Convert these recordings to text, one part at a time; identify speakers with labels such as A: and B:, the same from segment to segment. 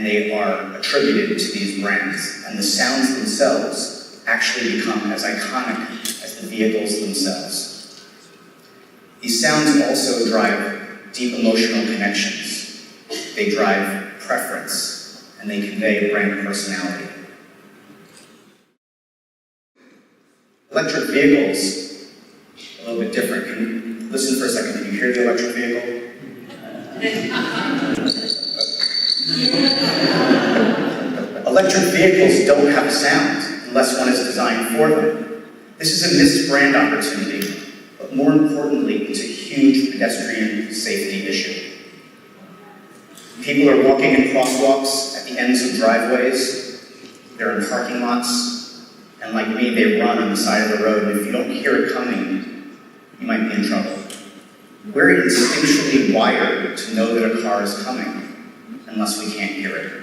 A: and they are attributed to these brands, and the sounds themselves actually become as iconic as the vehicles themselves. These sounds also drive deep emotional connections. They drive preference, and they convey brand personality. Electric vehicles, a little bit different. Can you listen for a second? Can you hear the electric vehicle? Electric vehicles don't have a sound unless one is designed for them. This is a missed brand opportunity, but more importantly, it's a huge pedestrian safety issue. People are walking in crosswalks at the ends of driveways, they're in parking lots, and like me, they run on the side of the road, and if you don't hear it coming, you might be in trouble. We're instinctually wired to know that a car is coming, unless we can't hear it.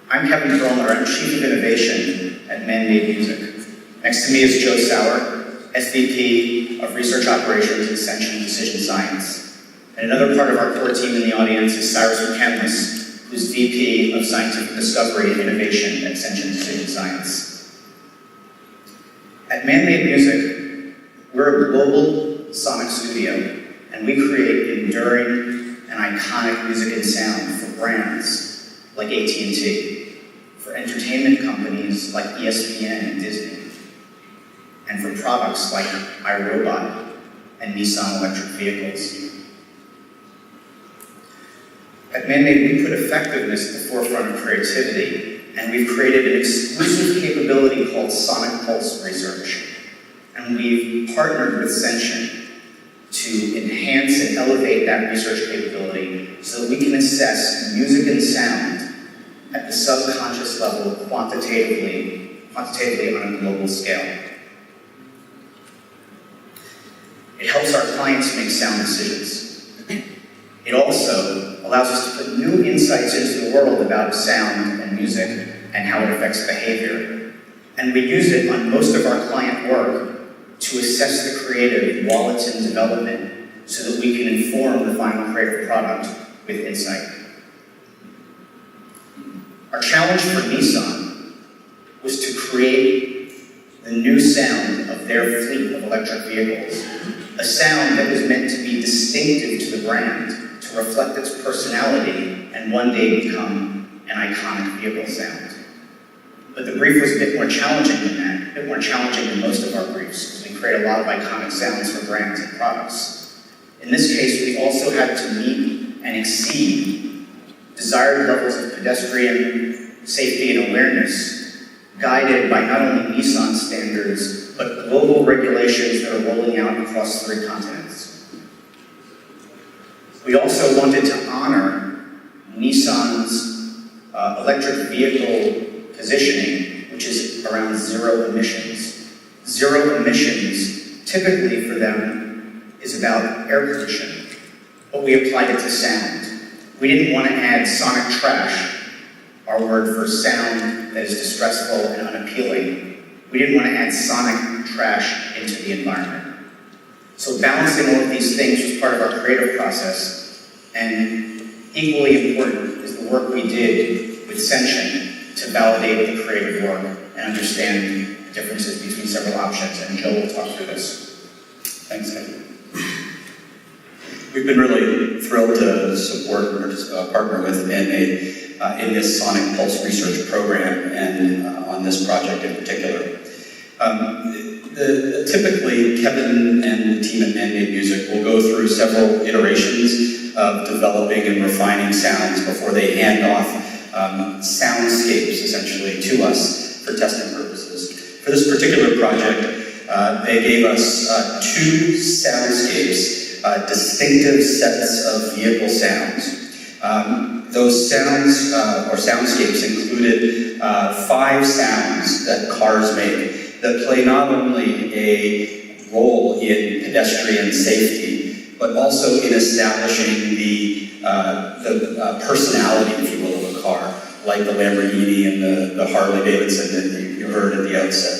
A: I'm Kevin Perlmutter. I'm Chief of Innovation at Man-Made Music. Next to me is Joe Sauer, SVP of Research Operations at Sentient Decision Science. And another part of our core team in the audience is Cyrus McCandless, who's VP of Scientific Discovery and Innovation at Sentient Decision Science. At Man-Made Music, we're a global sonic studio, and we create enduring and iconic music and sound for brands like AT&T, for entertainment companies like ESPN and Disney, and for products like iRobot and Nissan Electric Vehicles. At Man-Made, we put effectiveness at the forefront of creativity, and we've created an exclusive capability called Sonic Pulse Research. And we've partnered with Sentient to enhance and elevate that research capability so that we can assess music and sound at the subconscious level quantitatively on a global scale. It helps our clients make sound decisions. It also allows us to put new insights into the world about sound and music and how it affects behavior. And we use it on most of our client work to assess the creative while it's in development so that we can inform the final creative product with insight. Our challenge for Nissan was to create the new sound of their fleet of electric vehicles, a sound that was meant to be distinctive to the brand, to reflect its personality and one day become an iconic vehicle sound. But the brief was a bit more challenging than that, a bit more challenging than most of our briefs, because we create a lot of iconic sounds for brands and products. In this case, we also had to meet and exceed desired levels of pedestrian safety and awareness, guided by not only Nissan standards, but global regulations that are rolling out across 3 continents. We also wanted to honor Nissan's electric vehicle positioning, which is around zero emissions. Zero emissions, typically for them, is about air pollution, but we applied it to sound. We didn't want to add sonic trash, our word for sound that is distressful and unappealing. We didn't want to add sonic trash into the environment. So balancing all of these things was part of our creative process, and equally important is the work we did with Sentient to validate the creative work and understand differences between several options, and Joe will talk through this. Thanks, Kevin.
B: We've been really thrilled to support or partner with Man-Made in this Sonic Pulse Research program and on this project in particular. Typically, Kevin and the team at Man-Made Music will go through several iterations of developing and refining sounds before they hand off soundscapes, essentially, to us for testing purposes. For this particular project, they gave us 2 soundscapes, distinctive sets of vehicle sounds. Those sounds, or soundscapes, included 5 sounds that cars make that play not only a role in pedestrian safety, but also in establishing the personality, if you will, of a car, like the Lamborghini and the Harley-Davidson that you heard at the outset.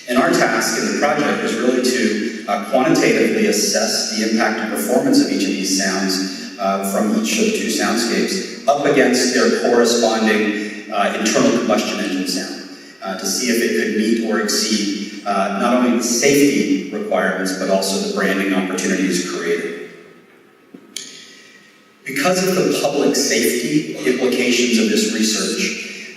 B: And our task in the project is really to quantitatively assess the impact and performance of each of these sounds from each of the two soundscapes up against their corresponding internal combustion engine sound to see if it could meet or exceed not only the safety requirements, but also the branding opportunities created. Because of the public safety implications of this research,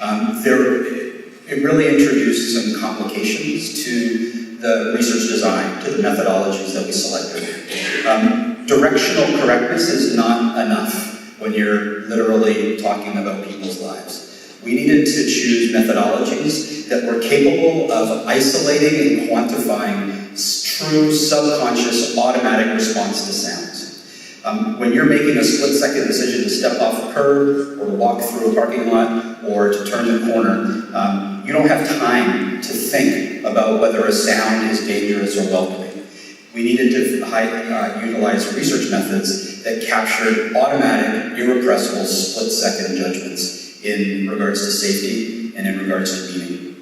B: it really introduced some complications to the research design, to the methodologies that we selected. Directional correctness is not enough when you're literally talking about people's lives. We needed to choose methodologies that were capable of isolating and quantifying true subconscious automatic response to sounds. When you're making a split-second decision to step off a curb, or walk through a parking lot, or to turn the corner, you don't have time to think about whether a sound is dangerous or welcoming. We needed to utilize research methods that captured automatic, irrepressible, split-second judgments in regards to safety and in regards to meaning.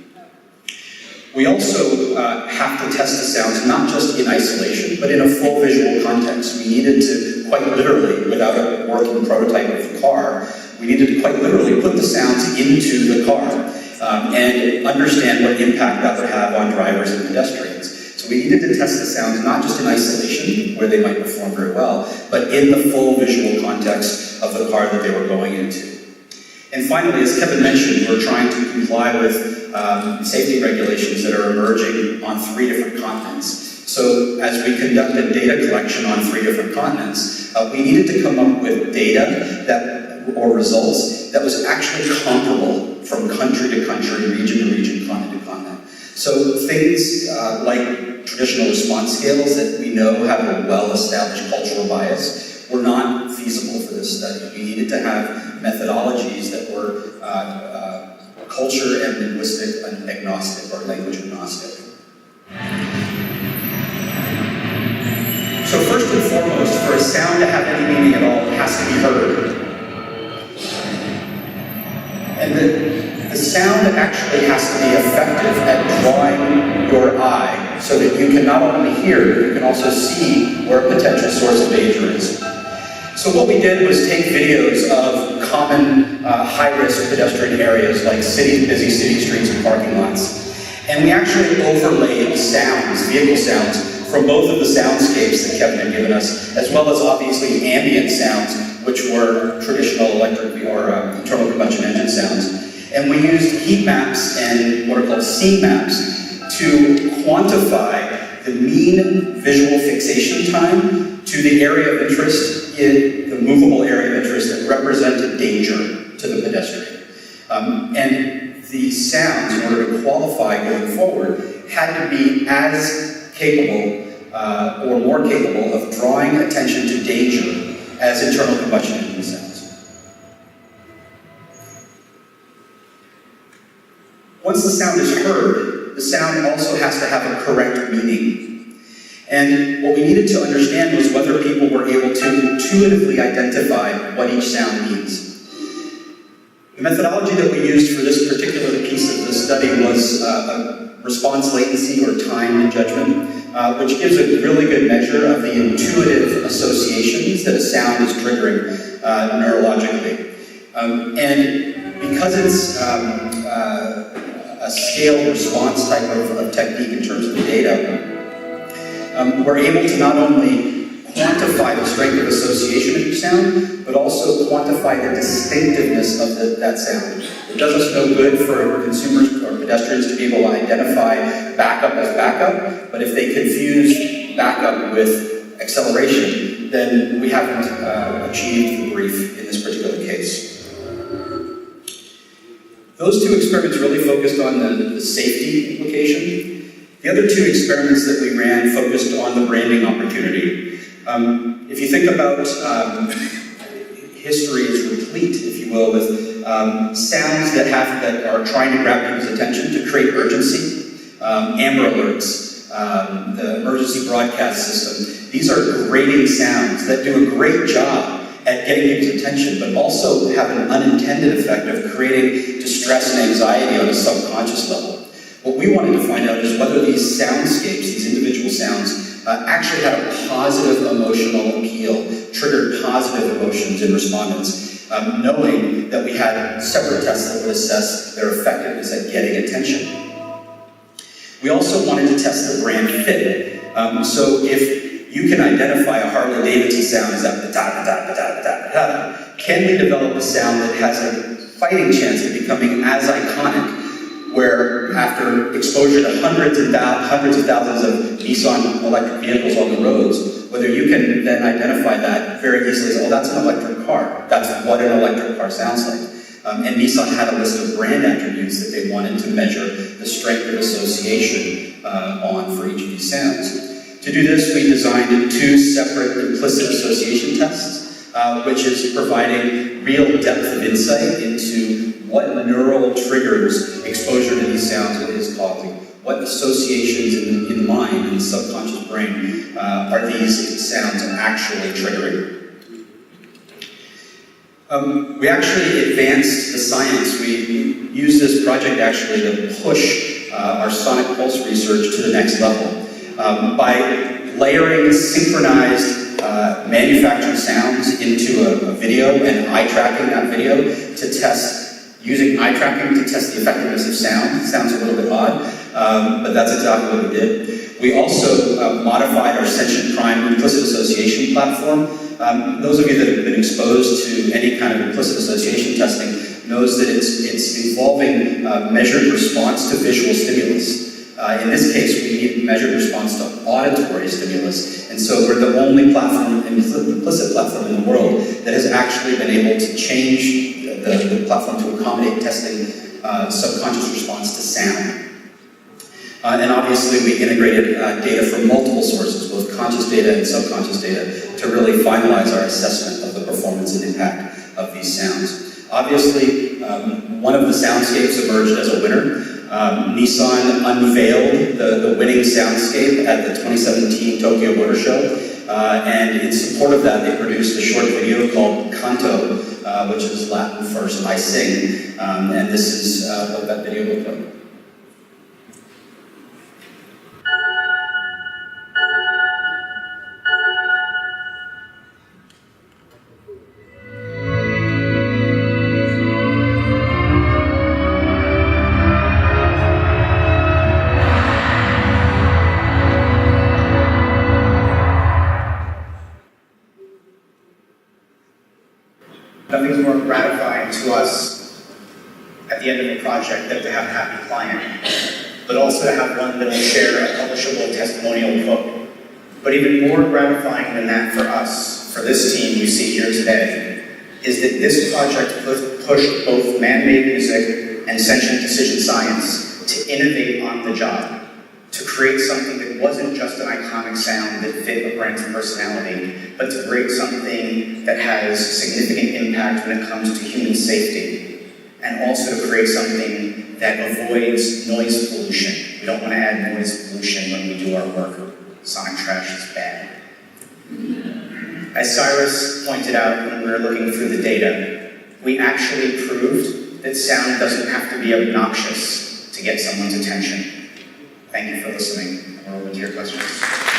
B: We also have to test the sounds not just in isolation, but in a full visual context. We needed to, quite literally, without a working prototype of the car, we needed to quite literally put the sounds into the car and understand what impact that would have on drivers and pedestrians. So we needed to test the sounds not just in isolation, where they might perform very well, but in the full visual context of the car that they were going into. And finally, as Kevin mentioned, we're trying to comply with safety regulations that are emerging on 3 different continents. So as we conducted data collection on 3 different continents, we needed to come up with data or results that was actually comparable from country to country, region to region, continent to continent. So things like traditional response scales that we know have a well-established cultural bias were not feasible for this study. We needed to have methodologies that were culture and linguistic agnostic, or language agnostic. So first and foremost, for a sound to have any meaning at all, it has to be heard. And the sound actually has to be effective at drawing your eye so that you can not only hear, but you can also see where a potential source of danger is. So what we did was take videos of common high-risk pedestrian areas like busy city streets and parking lots. And we actually overlaid sounds, vehicle sounds, from both of the soundscapes that Kevin had given us, as well as obviously ambient sounds, which were traditional electric or internal combustion engine sounds. And we used heat maps and what are called scene maps to quantify the mean visual fixation time to the area of interest, in the movable area of interest that represented danger to the pedestrian. And the sounds, in order to qualify going forward, had to be as capable or more capable of drawing attention to danger as internal combustion engine sounds. Once the sound is heard, the sound also has to have a correct meaning. And what we needed to understand was whether people were able to intuitively identify what each sound means. The methodology that we used for this particular piece of the study was response latency, or time and judgment, which gives a really good measure of the intuitive associations that a sound is triggering neurologically. And because it's a scaled response type of technique in terms of the data, we're able to not only quantify the strength of association of each sound, but also quantify the distinctiveness of that sound. It does us no good for consumers or pedestrians to be able to identify backup as backup, but if they confuse backup with acceleration, then we haven't achieved the brief in this particular case. Those 2 experiments really focused on the safety implication. The other 2 experiments that we ran focused on the branding opportunity. If you think about history is replete, if you will, with sounds that are trying to grab people's attention to create urgency, Amber Alerts, the emergency broadcast system. These are grating sounds that do a great job at getting people's attention, but also have an unintended effect of creating distress and anxiety on a subconscious level. What we wanted to find out is whether these soundscapes, these individual sounds, actually had a positive emotional appeal, triggered positive emotions in respondents, knowing that we had separate tests that would assess their effectiveness at getting attention. We also wanted to test the brand fit. So if you can identify a Harley Davidson sound as that da-da-da-da-da-da-da, can we develop a sound that has a fighting chance of becoming as iconic, where after exposure to hundreds of thousands of Nissan electric vehicles on the roads, whether you can then identify that very easily as, oh, that's an electric car. That's what an electric car sounds like. And Nissan had a list of brand attributes that they wanted to measure the strength of association on for each of these sounds. To do this, we designed two separate implicit association tests, which is providing real depth of insight into what neural triggers exposure to these sounds is causing. What associations in the mind, in the subconscious brain, are these sounds actually triggering? We actually advanced the science. We used this project actually to push our sonic pulse research to the next level by layering synchronized manufactured sounds into a video and eye tracking that video to test, using eye tracking to test the effectiveness of sound. It sounds a little bit odd, but that's exactly what we did. We also modified our Sentient Prime implicit association platform. Those of you that have been exposed to any kind of implicit association testing knows that it's involving measured response to visual stimulus. In this case, we need measured response to auditory stimulus, and so we're the only platform, implicit platform in the world that has actually been able to change the platform to accommodate testing subconscious response to sound. And obviously we integrated data from multiple sources, both conscious data and subconscious data, to really finalize our assessment of the performance and impact of these sounds. Obviously, one of the soundscapes emerged as a winner. Nissan unveiled the winning soundscape at the 2017 Tokyo Motor Show, and in support of that they produced a short video called Canto, which is Latin for I sing, and this is what that video looked like.
A: Nothing's more gratifying to us at the end of a project than to have a happy client, but also to have one that will share a publishable testimonial book. But even more gratifying than that for us, for this team you see here today, is that this project pushed both man-made music and sentient decision science to innovate on the job, to create something that wasn't just an iconic sound that fit a brand's personality, but to create something that has significant impact when it comes to human safety, and also to create something that avoids noise pollution. We don't want to add noise pollution when we do our work. Sonic trash is bad. As Cyrus pointed out when we were looking through the data, we actually proved that sound doesn't have to be obnoxious to get someone's attention. Thank you for listening. We're open to your questions.